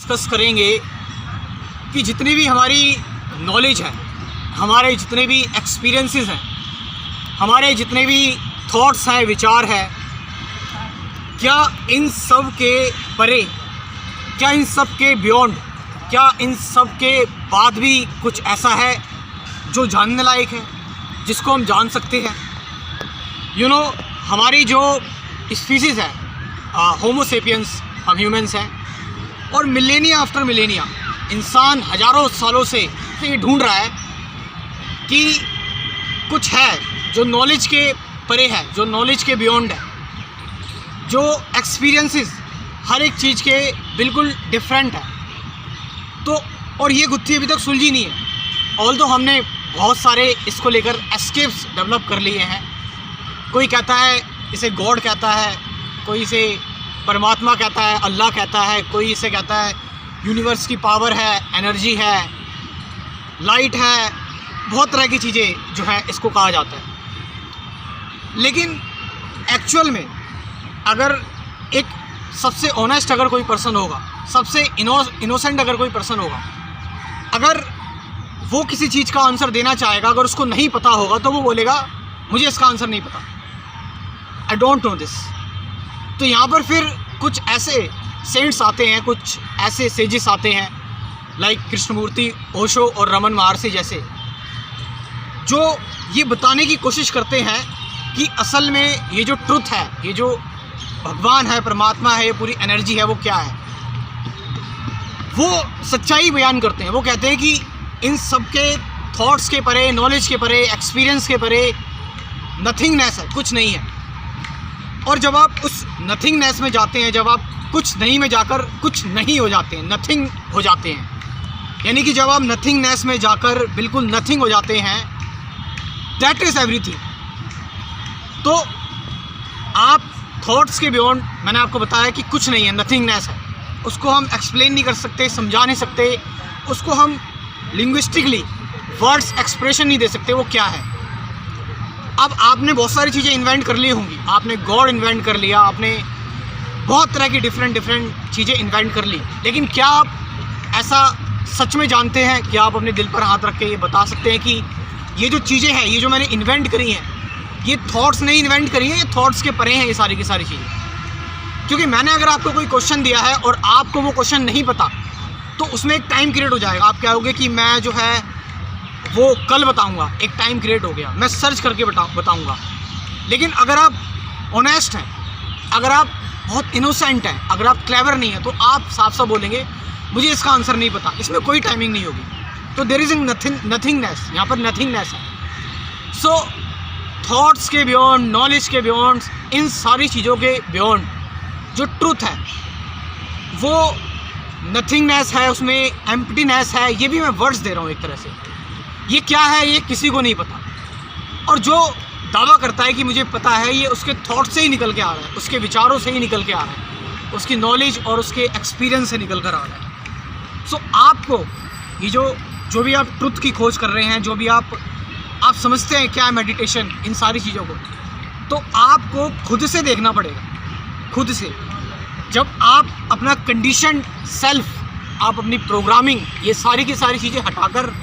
Discuss करेंगे कि जितनी भी हमारी नॉलेज है, हमारे जितने भी एक्सपीरियंसेस हैं, हमारे जितने भी थॉट्स हैं, विचार हैं, क्या इन सब के परे, क्या इन सब के बियॉन्ड, क्या इन सब के बाद भी कुछ ऐसा है जो जानने लायक है, जिसको हम जान सकते हैं। हमारी जो स्पीसीज़ है, होमो सेपियंस, हम ह्यूमंस हैं, और मिलेनिया आफ्टर मिलेनिया इंसान हज़ारों सालों से ये ढूंढ रहा है कि कुछ है जो नॉलेज के परे है, जो नॉलेज के बियॉन्ड है, जो एक्सपीरियंसेस हर एक चीज़ के बिल्कुल डिफरेंट है। तो और ये गुत्थी अभी तक सुलझी नहीं है। ऑल्दो हमने बहुत सारे इसको लेकर एस्केप्स डेवलप कर लिए हैं। कोई कहता है इसे गॉड कहता है, कोई इसे परमात्मा कहता है, अल्लाह कहता है, कोई इसे कहता है यूनिवर्स की पावर है, एनर्जी है, लाइट है, बहुत तरह की चीज़ें जो है इसको कहा जाता है। लेकिन एक्चुअल में अगर एक सबसे ऑनेस्ट अगर कोई पर्सन होगा, सबसे इनोसेंट अगर कोई पर्सन होगा, अगर वो किसी चीज़ का आंसर देना चाहेगा, अगर उसको नहीं पता होगा तो वो बोलेगा मुझे इसका आंसर नहीं पता, आई डोंट नो दिस। तो यहाँ पर फिर कुछ ऐसे सेंट्स आते हैं, कुछ ऐसे सेजिस आते हैं लाइक कृष्णमूर्ति, ओशो और रमन महर्षि जैसे, जो ये बताने की कोशिश करते हैं कि असल में ये जो ट्रुथ है, ये जो भगवान है, परमात्मा है, ये पूरी एनर्जी है, वो क्या है। वो सच्चाई बयान करते हैं। वो कहते हैं कि इन सब के थॉट्स के परे, नॉलेज के परे, एक्सपीरियंस के परे नथिंगनेस है, कुछ नहीं है। और जब आप उस नथिंगनेस में जाते हैं, जब आप कुछ नहीं में जाकर कुछ नहीं हो जाते हैं, नथिंग हो जाते हैं, यानी कि जब आप नथिंगनेस में जाकर बिल्कुल नथिंग हो जाते हैं, दैट इज़ एवरीथिंग। तो आप थॉट्स के बियॉन्ड, मैंने आपको बताया कि कुछ नहीं है, नथिंगनेस है। उसको हम एक्सप्लेन नहीं कर सकते, समझा नहीं सकते, उसको हम लिंग्विस्टिकली वर्ड्स एक्सप्रेशन नहीं दे सकते वो क्या है। अब आपने बहुत सारी चीज़ें इन्वेंट कर ली होंगी, आपने गॉड इन्वेंट कर लिया, आपने बहुत तरह की डिफरेंट चीज़ें इन्वेंट कर ली, लेकिन क्या आप ऐसा सच में जानते हैं? क्या आप अपने दिल पर हाथ रख के ये बता सकते हैं कि ये जो चीज़ें हैं, ये जो मैंने इन्वेंट करी हैं, ये थॉट्स नहीं इन्वेंट करी हैं, ये थॉट्स के परे हैं ये सारी की सारी चीज़ें। क्योंकि मैंने अगर आपको कोई क्वेश्चन दिया है और आपको वो क्वेश्चन नहीं पता, तो उसमें एक टाइम क्रिएट हो जाएगा। आप कहोगे कि मैं जो है वो कल बताऊंगा, एक टाइम क्रिएट हो गया, मैं सर्च करके बताऊंगा। लेकिन अगर आप ऑनेस्ट हैं, अगर आप बहुत इनोसेंट हैं, अगर आप क्लेवर नहीं हैं, तो आप साफ साफ बोलेंगे मुझे इसका आंसर नहीं पता, इसमें कोई टाइमिंग नहीं होगी। तो देयर इज़ नथिंगनेस, यहाँ पर नथिंगनेस है। सो थॉट्स के बियॉन्ड, नॉलेज के बियॉन्ड, इन सारी चीज़ों के बियॉन्ड जो ट्रूथ है वो नथिंगनेस है, उसमें एम्प्टीनेस है। ये भी मैं वर्ड्स दे रहा हूँ एक तरह से। ये क्या है ये किसी को नहीं पता, और जो दावा करता है कि मुझे पता है, ये उसके थॉट से ही निकल के आ रहा है, उसके विचारों से ही निकल के आ रहा है, उसकी नॉलेज और उसके एक्सपीरियंस से निकल कर आ रहा है। सो आपको ये जो भी आप ट्रुथ की खोज कर रहे हैं, जो भी आप समझते हैं क्या है मेडिटेशन, इन सारी चीज़ों को, तो आपको खुद से देखना पड़ेगा, खुद से। जब आप अपना कंडीशन सेल्फ, आप अपनी प्रोग्रामिंग, ये सारी की सारी चीज़ें हटाकर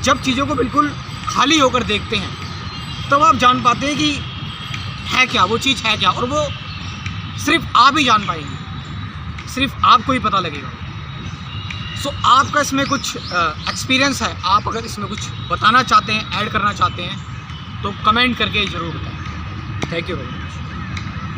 जब चीज़ों को बिल्कुल खाली होकर देखते हैं, तब आप जान पाते हैं कि है क्या, वो चीज़ है क्या, और वो सिर्फ आप ही जान पाएंगे, सिर्फ आपको ही पता लगेगा। सो आपका इसमें कुछ एक्सपीरियंस है, आप अगर इसमें कुछ बताना चाहते हैं, ऐड करना चाहते हैं, तो कमेंट करके ज़रूर बताएं। Thank you very much.